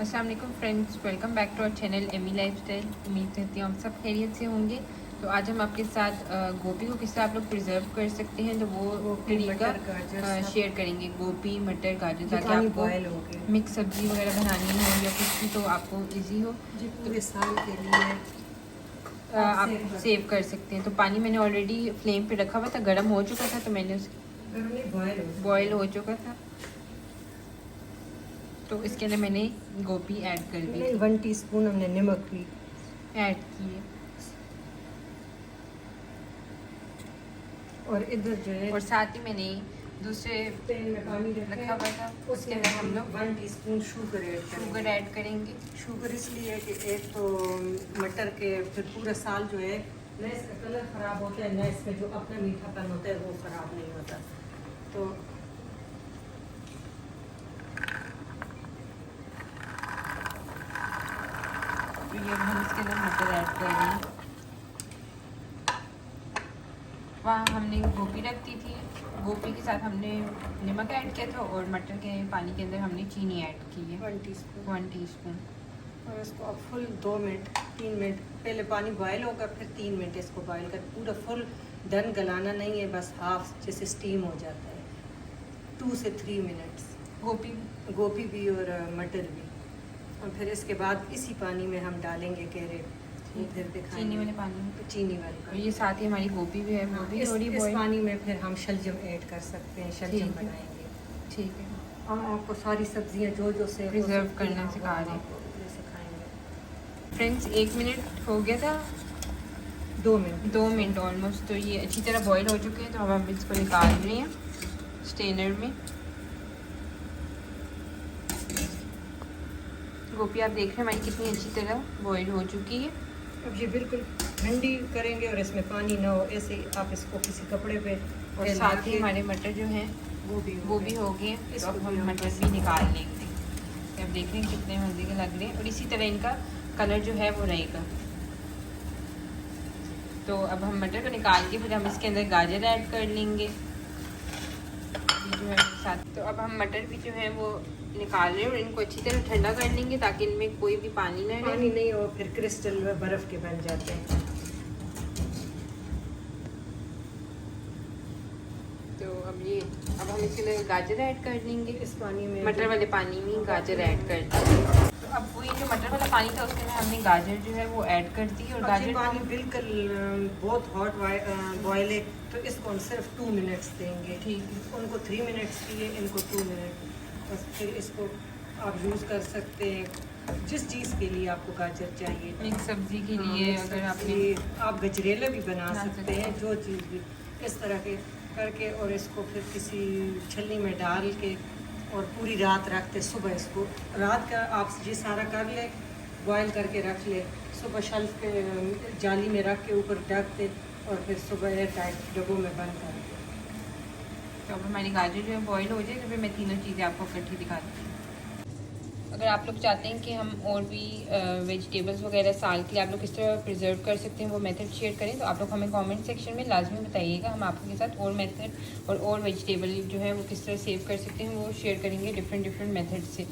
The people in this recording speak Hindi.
अस्सलाम वालेकुम friends, welcome back to our channel Amy lifestyle. उम्मीद करती हूँ आप सब खैरियत से होंगे। तो आज हम आपके साथ गोभी को किस तरह आप लोग प्रिजर्व कर सकते हैं तो वो तरीका शेयर करेंगे। गोभी, मटर, गाजर, ताकि आपको मिक्स सब्ज़ी वगैरह बनानी हो या कुछ भी तो आपको इजी हो, पूरे साल के लिए आप सेव कर सकते हैं। तो पानी मैंने ऑलरेडी फ्लेम पे रखा हुआ था, गर्म हो चुका था, तो मैंने उसके बॉयल हो चुका था, तो इसके अंदर मैंने गोभी ऐड कर दी, 1 टीस्पून हमने नमक भी ऐड की है। और इधर जो है और साथ ही मैंने दूसरे पैन में पानी रखा हुआ था, उसके अंदर हम लोग 1 टीस्पून शुगर ऐड करेंगे। शुगर इसलिए कि एक तो मटर के फिर पूरा साल जो है न इसका कलर ख़राब होता है, न इसमें जो अपना मीठापन होता है वो ख़राब नहीं होता। तो ये हम इसके अंदर मटर ऐड कर रहे हैं। वहाँ हमने गोभी रख दी थी, गोभी के साथ हमने नमक ऐड किया था और मटर के पानी के अंदर हमने चीनी ऐड की है 1 टीस्पून। 1 टीस्पून। और इसको अब फुल 2 मिनट 3 मिनट पहले पानी बॉयल होगा, फिर 3 मिनट इसको बॉयल कर, पूरा फुल डन गलाना नहीं है, बस हाफ जैसे स्टीम हो जाता है। 2 से 3 मिनट्स गोभी भी और मटर भी। और फिर इसके बाद इसी पानी में हम डालेंगे कैरेट, फिर दिखाएंगे चीनी वाले पानी में, चीनी वाले और पानी। ये साथ ही हमारी गोभी भी है, वो भी थोड़ी इस पानी में फिर हम शलजम ऐड कर सकते हैं, शलजम बनाएंगे। ठीक है। हम आपको सारी सब्जियां जो से प्रिजर्व करना सिखा रहे हैं फ्रेंड्स। 1 मिनट हो गया था, 2 मिनट ऑलमोस्ट। तो ये अच्छी तरह बॉईल हो चुके हैं, तो हम इसको निकाल रहे हैं स्टेनर में। गोभी आप देख रहे हैं हमारी कितनी अच्छी तरह बॉईल हो चुकी है। अब ये बिल्कुल ठंडी करेंगे और इसमें पानी ना हो, ऐसे ही आप इसको किसी कपड़े पे, और साथ ही हमारे मटर जो हैं वो भी हो गए हैं। तो अब हम मटर भी निकाल लेंगे। अब देख रहे हैं कितने मज़े के लग रहे हैं, और इसी तरह इनका कलर जो है वो रहेगा। तो अब हम मटर को निकाल के फिर हम इसके अंदर गाजर ऐड कर लेंगे जो है साथ। तो अब हम मटर भी जो है वो निकाल रहे हैं और इनको अच्छी तरह ठंडा कर लेंगे ताकि इनमें कोई भी पानी नहीं हो, फिर क्रिस्टल बर्फ़ के बन जाते हैं। तो अब हम इसके अंदर गाजर ऐड कर देंगे। इस पानी में मटर वाले पानी में गाजर ऐड कर देंगे। तो अब वो ये जो मटर वाला पानी था उसके अंदर हमने गाजर जो है वो ऐड कर दी। और गाजर पानी बिल्कुल बहुत हॉट बॉयल है, तो इसको हम सिर्फ 2 मिनट्स देंगे। ठीक है। उनको 3 मिनट्स दिए, इनको 2 मिनट, बस। फिर इसको आप यूज़ कर सकते हैं जिस चीज़ के लिए आपको गाजर चाहिए। मिक्स सब्जी के लिए अगर आप गजरेला भी बना सकते हैं, जो चीज़ भी इस तरह के करके, और इसको फिर किसी छलनी में डाल के और पूरी रात रखते, सुबह इसको रात का आप ये सारा कर ले, बॉयल करके रख ले, सुबह शेल्फ के जाली में रख के ऊपर ढक दे, और फिर सुबह एयर टाइट डब्बों में बंद कर दे। तो अब हमारी गाजर जो है बॉईल हो जाए तो फिर मैं तीनों चीज़ें आपको इकट्ठी दिखाती हूँ। अगर आप लोग चाहते हैं कि हम और भी वेजिटेबल्स वगैरह साल के लिए आप लोग किस तरह प्रिजर्व कर सकते हैं वो मेथड शेयर करें, तो आप लोग हमें कमेंट सेक्शन में लाजमी बताइएगा। हम आपके साथ और मेथड और वेजिटेबल जो है वो किस तरह सेव कर सकते हैं वो शेयर करेंगे डिफरेंट मेथड से।